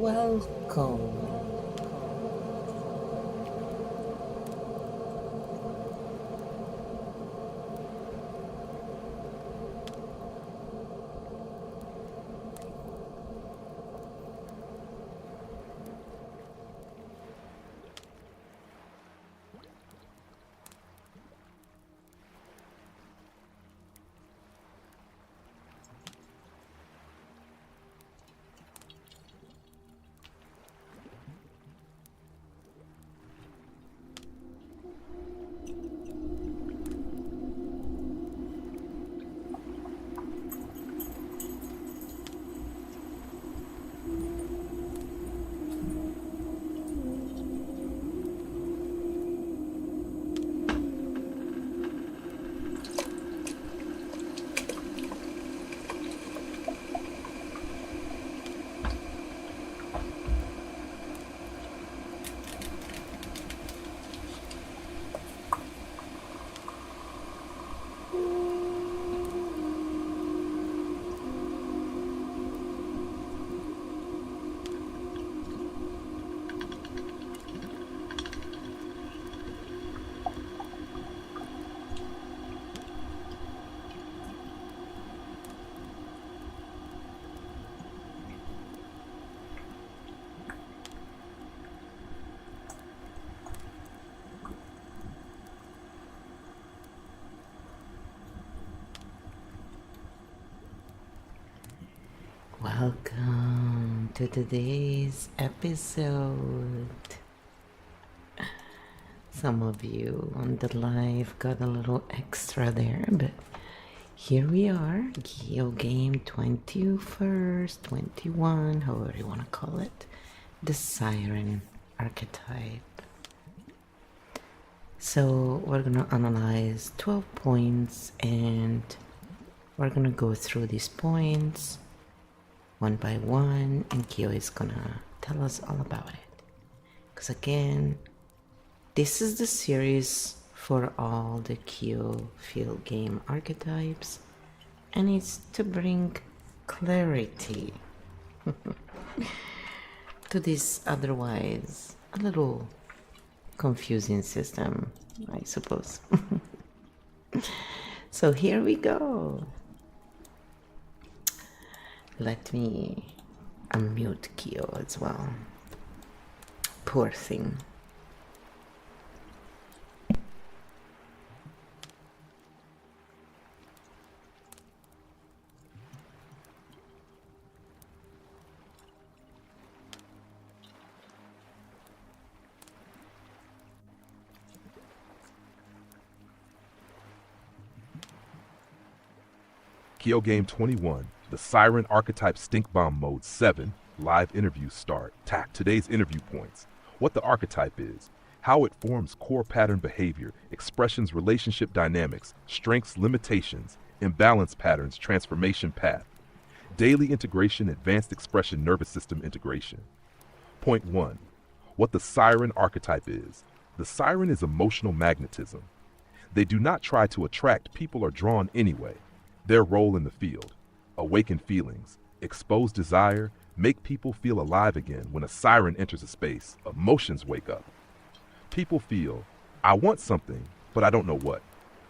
Welcome. Welcome to today's episode. Some of you on the live got a little extra there, but here we are, KEO game 21st, 21, however you want to call it, the Siren Archetype. So we're going to analyze 12 points and we're going to go through these points one by one, and KEO is gonna tell us all about it. Because again, this is the series for all the KEO Field game archetypes, and it's to bring clarity to this otherwise a little confusing system, I suppose. So here we go. Let me unmute KEO as well. Poor thing. KEO Game 21, the Siren Archetype Stink Bomb Mode 7, live interviews start. TAC, today's interview points. What the archetype is, how it forms core pattern behavior, expressions, relationship dynamics, strengths, limitations, imbalance patterns, transformation path. Daily integration, advanced expression, nervous system integration. Point 1. What the Siren archetype is. The Siren is emotional magnetism. They do not try to attract, people are drawn anyway. Their role in the field: awaken feelings, expose desire, make people feel alive again. When a siren enters a space, emotions wake up. People feel, I want something, but I don't know what.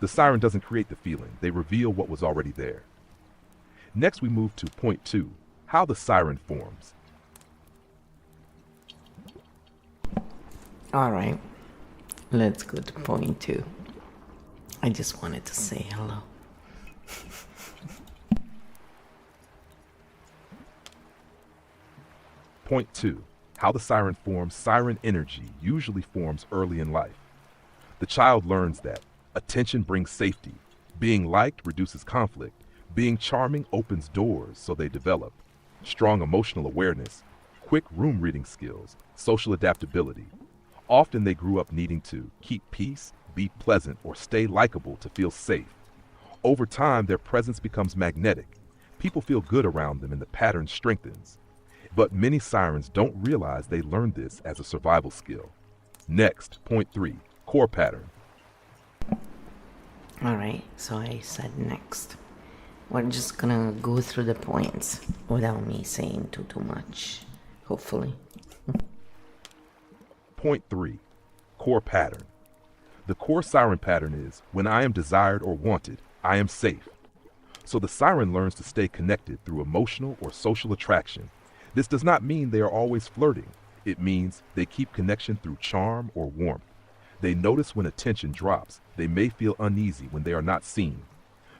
The siren doesn't create the feeling, they reveal what was already there. Next we move to point 2, how the siren forms. Alright, let's go to point 2. I just wanted to say hello. Point 2. How the siren forms. Siren energy usually forms early in life. The child learns that attention brings safety, being liked reduces conflict, being charming opens doors, so they develop strong emotional awareness, quick room reading skills, social adaptability. Often they grew up needing to keep peace, be pleasant, or stay likable to feel safe. Over time, their presence becomes magnetic. People feel good around them and the pattern strengthens. But many sirens don't realize they learned this as a survival skill. Next, point 3, core pattern. Alright, so I said next. We're just gonna go through the points without me saying too much. hopefully. Point 3. Core pattern. The core siren pattern is, when I am desired or wanted, I am safe. So the siren learns to stay connected through emotional or social attraction. This does not mean they are always flirting. It means they keep connection through charm or warmth. They notice when attention drops. They may feel uneasy when they are not seen.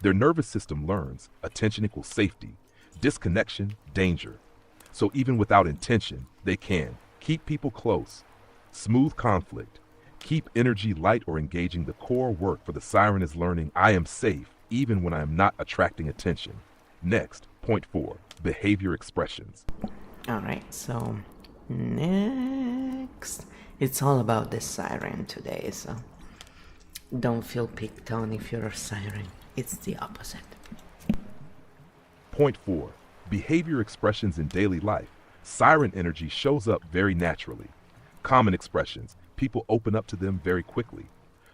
Their nervous system learns attention equals safety, disconnection, danger. So even without intention, they can keep people close, smooth conflict, keep energy light or engaging. The core work for the siren is learning I am safe even when I am not attracting attention. Next, point 4, behavior expressions. Alright, so next, it's all about the siren today, so don't feel picked on if you're a siren. It's the opposite. Point 4, behavior expressions in daily life. Siren energy shows up very naturally. Common expressions. People open up to them very quickly.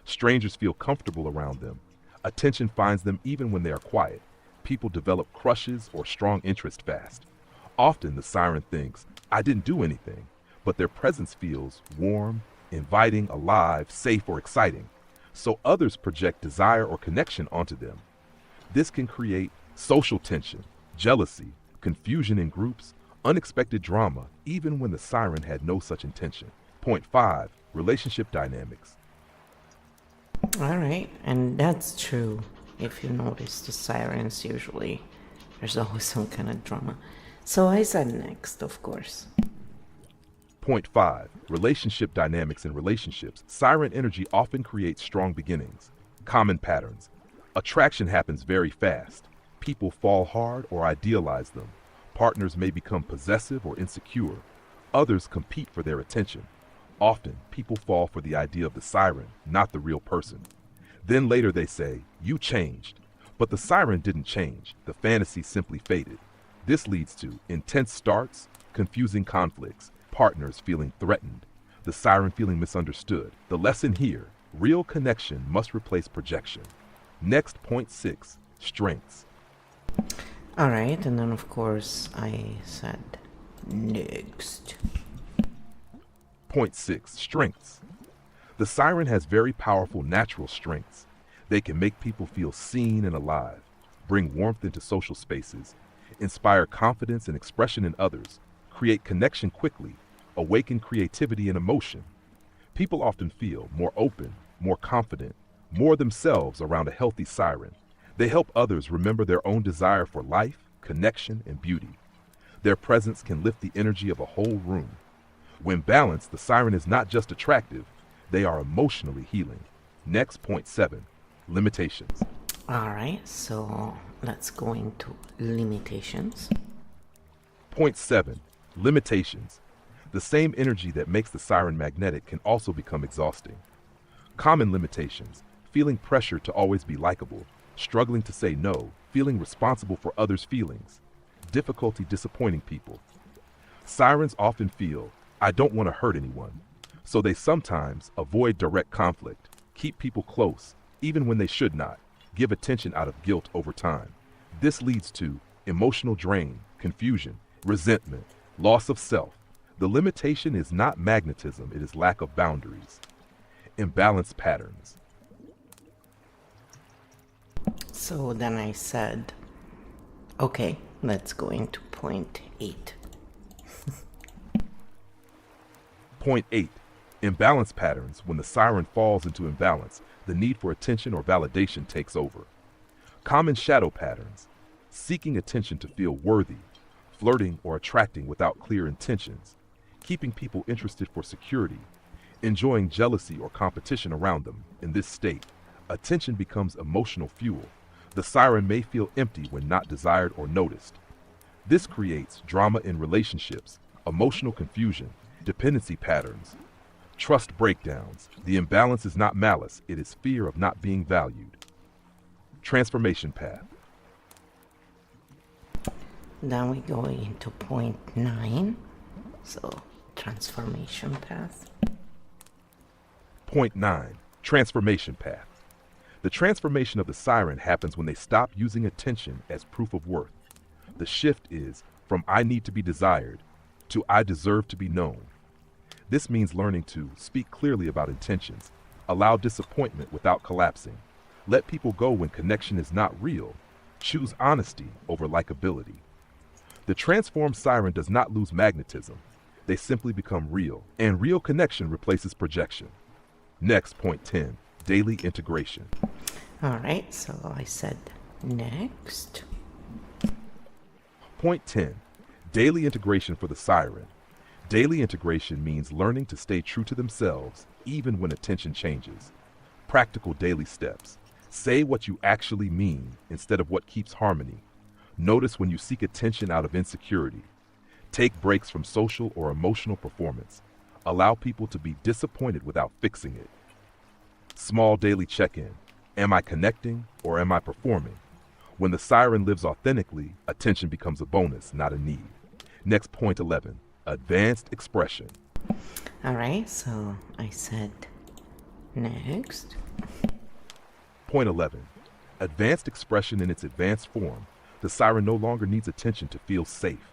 Strangers feel comfortable around them. Attention finds them even when they are quiet. People develop crushes or strong interest fast. Often the siren thinks, I didn't do anything, but their presence feels warm, inviting, alive, safe, or exciting. So others project desire or connection onto them. This can create social tension, jealousy, confusion in groups, unexpected drama, even when the siren had no such intention. Point 5, relationship dynamics. Alright, and that's true. If you notice the sirens, usually there's always some kind of drama. So I said next, of course. Point 5, relationship dynamics in relationships. Siren energy often creates strong beginnings. Common patterns. Attraction happens very fast. People fall hard or idealize them. Partners may become possessive or insecure. Others compete for their attention. Often, people fall for the idea of the siren, not the real person. Then later they say, you changed. But the siren didn't change. The fantasy simply faded. This leads to intense starts, confusing conflicts, partners feeling threatened, the siren feeling misunderstood. The lesson here, real connection must replace projection. Next, point 6, strengths. Alright, and then of course I said next. Point 6, strengths. The siren has very powerful natural strengths. They can make people feel seen and alive, bring warmth into social spaces, inspire confidence and expression in others, create connection quickly, awaken creativity and emotion. People often feel more open, more confident, more themselves around a healthy siren. They help others remember their own desire for life, connection, and beauty. Their presence can lift the energy of a whole room. When balanced, the siren is not just attractive, they are emotionally healing. Next, point 7, limitations. Alright, so let's go into limitations. Point 7, limitations. The same energy that makes the siren magnetic can also become exhausting. Common limitations, feeling pressure to always be likable, struggling to say no, feeling responsible for others' feelings, difficulty disappointing people. Sirens often feel, I don't want to hurt anyone, so they sometimes avoid direct conflict, keep people close, even when they should not, give attention out of guilt over time. This leads to emotional drain, confusion, resentment, loss of self. The limitation is not magnetism, it is lack of boundaries. Imbalanced patterns. So then I said, okay, let's go into point 8. Point 8. Imbalance patterns. When the siren falls into imbalance, the need for attention or validation takes over. Common shadow patterns. Seeking attention to feel worthy, flirting or attracting without clear intentions, keeping people interested for security, enjoying jealousy or competition around them. In this state, attention becomes emotional fuel. The siren may feel empty when not desired or noticed. This creates drama in relationships, emotional confusion, dependency patterns, trust breakdowns. The imbalance is not malice, it is fear of not being valued. Transformation path. Then we go into point 9. So, transformation path. Point 9. Transformation path. The transformation of the siren happens when they stop using attention as proof of worth. The shift is from I need to be desired to I deserve to be known. This means learning to speak clearly about intentions, allow disappointment without collapsing, let people go when connection is not real, choose honesty over likability. The transformed siren does not lose magnetism. They simply become real, and real connection replaces projection. Next, point 10, daily integration. All right, so I said next. Point 10, daily integration for the siren. Daily integration means learning to stay true to themselves even when attention changes. Practical daily steps. Say what you actually mean instead of what keeps harmony. Notice when you seek attention out of insecurity. Take breaks from social or emotional performance. Allow people to be disappointed without fixing it. Small daily check-in. Am I connecting or am I performing? When the siren lives authentically, attention becomes a bonus, not a need. Next, point 11, advanced expression. All right, so I said next. Point 11, advanced expression in its advanced form. The siren no longer needs attention to feel safe.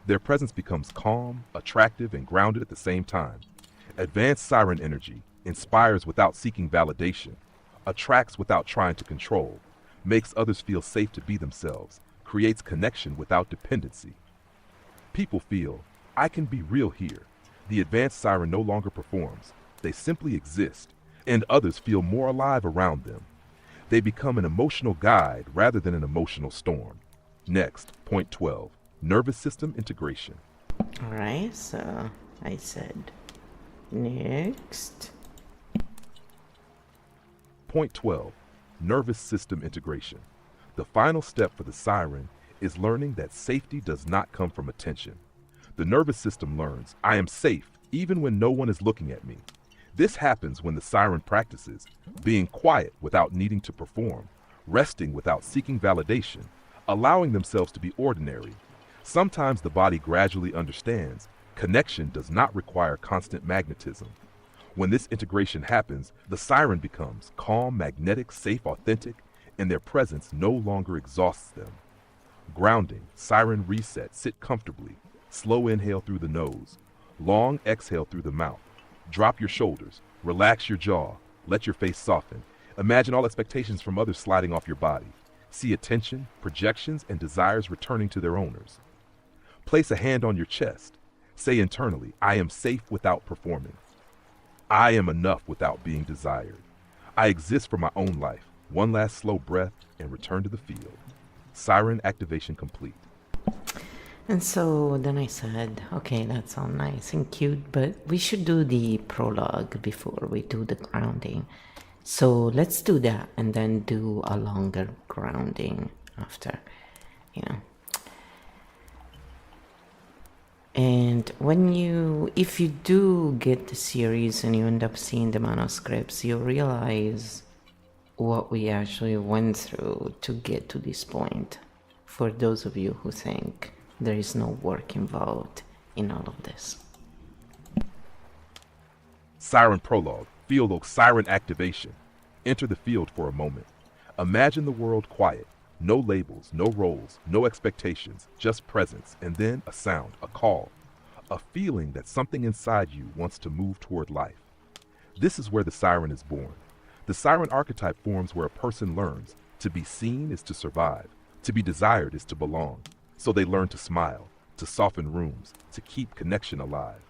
Their presence becomes calm, attractive, and grounded at the same time. Advanced siren energy inspires without seeking validation, attracts without trying to control, makes others feel safe to be themselves, creates connection without dependency. People feel, I can be real here. The advanced siren no longer performs. They simply exist, and others feel more alive around them. They become an emotional guide rather than an emotional storm. Next, point 12, nervous system integration. All right, so I said next. Point 12, nervous system integration. The final step for the siren is learning that safety does not come from attention. The nervous system learns, I am safe even when no one is looking at me. This happens when the siren practices being quiet without needing to perform, resting without seeking validation, allowing themselves to be ordinary. Sometimes the body gradually understands connection does not require constant magnetism. When this integration happens, the siren becomes calm, magnetic, safe, authentic, and their presence no longer exhausts them. Grounding, siren reset, sit comfortably, slow inhale through the nose, long exhale through the mouth. Drop your shoulders, relax your jaw, let your face soften. Imagine all expectations from others sliding off your body. See attention, projections, and desires returning to their owners. Place a hand on your chest. Say internally, I am safe without performing. I am enough without being desired. I exist for my own life. One last slow breath and return to the field. Siren activation complete. And so then I said, okay, that's all nice and cute, but we should do the prologue before we do the grounding. So let's do that and then do a longer grounding after, you know. And if you do get the series and you end up seeing the manuscripts, you realize what we actually went through to get to this point. For those of you who think there is no work involved in all of this. Siren prologue, field of siren activation. Enter the field for a moment. Imagine the world quiet. No labels, no roles, no expectations, just presence, and then a sound, a call, a feeling that something inside you wants to move toward life. This is where the siren is born. The siren archetype forms where a person learns to be seen is to survive, to be desired is to belong. So they learn to smile, to soften rooms, to keep connection alive.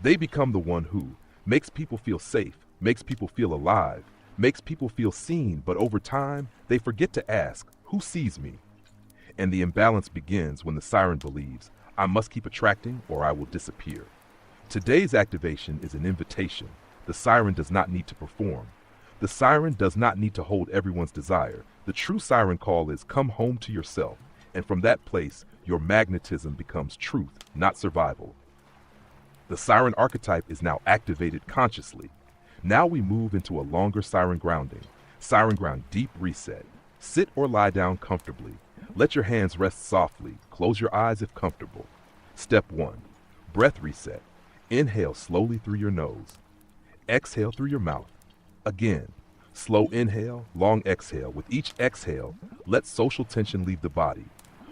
They become the one who makes people feel safe, makes people feel alive, makes people feel seen, but over time, they forget to ask, who sees me? And the imbalance begins when the siren believes, I must keep attracting or I will disappear. Today's activation is an invitation. The siren does not need to perform. The siren does not need to hold everyone's desire. The true siren call is come home to yourself. And from that place, your magnetism becomes truth, not survival. The siren archetype is now activated consciously. Now we move into a longer siren grounding. Siren ground deep reset. Sit or lie down comfortably. Let your hands rest softly. Close your eyes if comfortable. Step 1. Breath reset. Inhale slowly through your nose. Exhale through your mouth. Again, slow inhale, long exhale. With each exhale, let social tension leave the body.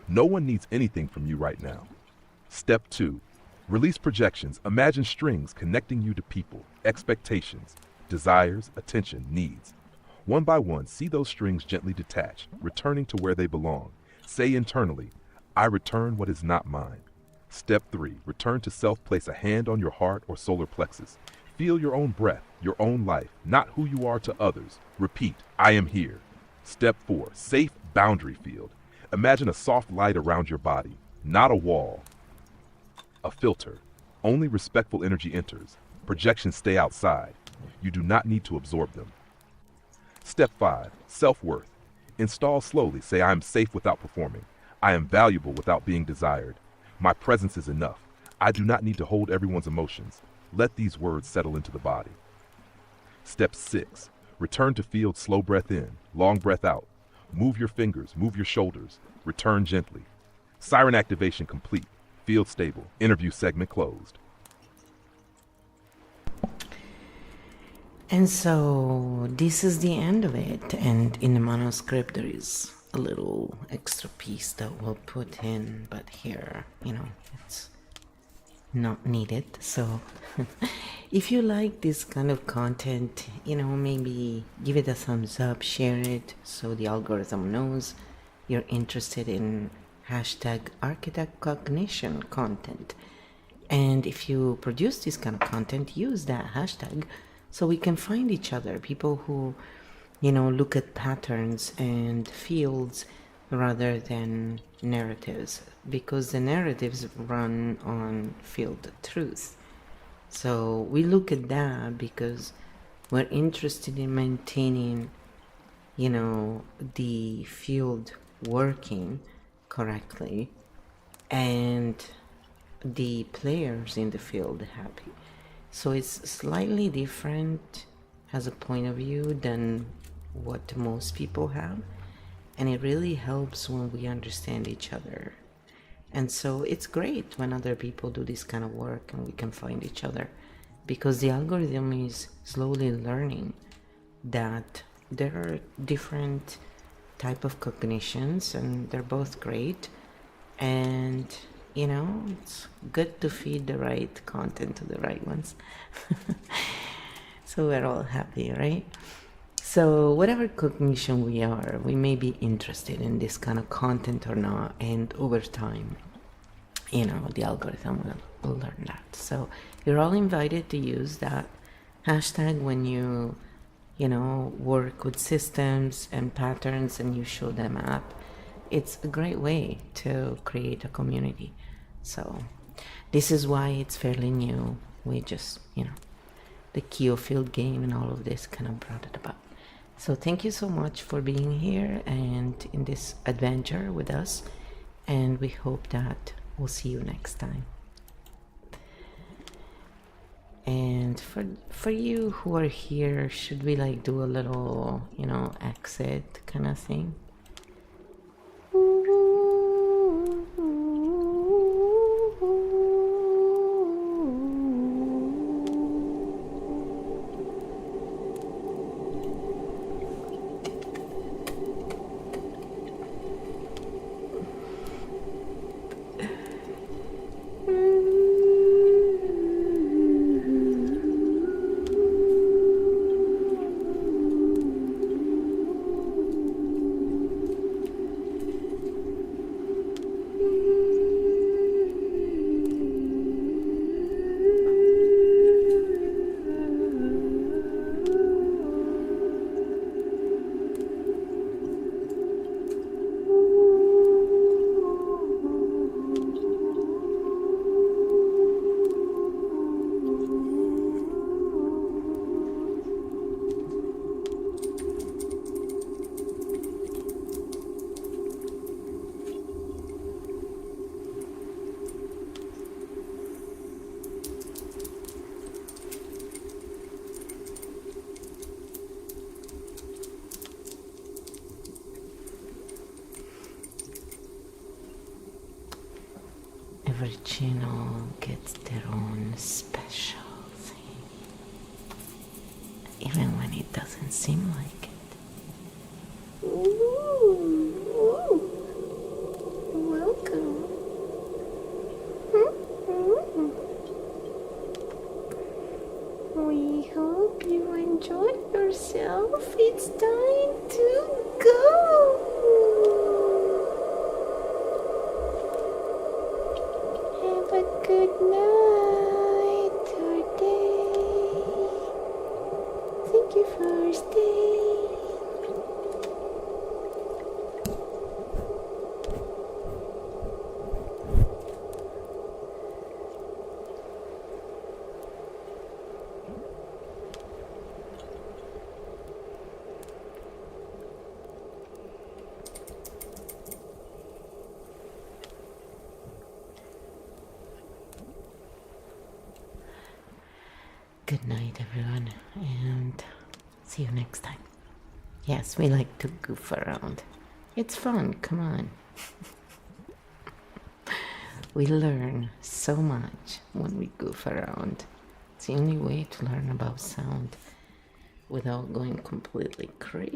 No one needs anything from you right now. Step 2. Release projections. Imagine strings connecting you to people, expectations, desires, attention, needs. One by one, see those strings gently detach, returning to where they belong. Say internally, I return what is not mine. Step 3. Return to self. Place a hand on your heart or solar plexus. Feel your own breath, your own life, not who you are to others. Repeat, I am here. Step 4. Safe boundary field. Imagine a soft light around your body, not a wall. A filter. Only respectful energy enters. Projections stay outside. You do not need to absorb them. Step 5. Self-worth. Install slowly. Say, I am safe without performing. I am valuable without being desired. My presence is enough. I do not need to hold everyone's emotions. Let these words settle into the body. Step 6. Return to field. Slow breath in, long breath out. Move your fingers, move your shoulders. Return gently. Siren activation complete. Field stable. Interview segment closed. And so this is the end of it. And in the manuscript, there is a little extra piece that we'll put in, but here, it's not needed. So if you like this kind of content, maybe give it a thumbs up, share it so the algorithm knows you're interested in #Archetype Cognition content. And if you produce this kind of content, use that hashtag so we can find each other, people who look at patterns and fields rather than narratives, because the narratives run on field truth. So we look at that because we're interested in maintaining, the field working correctly and the players in the field happy. So it's slightly different as a point of view than what most people have, and it really helps when we understand each other. And so it's great when other people do this kind of work and we can find each other, because the algorithm is slowly learning that there are different type of cognitions and they're both great, and it's good to feed the right content to the right ones. So we're all happy, right? So whatever cognition we are, we may be interested in this kind of content or not, and over time, the algorithm will learn that. So you're all invited to use that hashtag when you work with systems and patterns and you show them up. It's a great way to create a community. So this is why it's fairly new. We just, the KEO Field game and all of this kind of brought it about. So thank you so much for being here and in this adventure with us. And we hope that we'll see you next time. And for you who are here, should we do a little, exit kind of thing? Every channel gets their own special thing, even when it doesn't seem like it. Welcome. Good night, everyone, and see you next time. Yes, we like to goof around. It's fun, come on. We learn so much when we goof around. It's the only way to learn about sound without going completely crazy.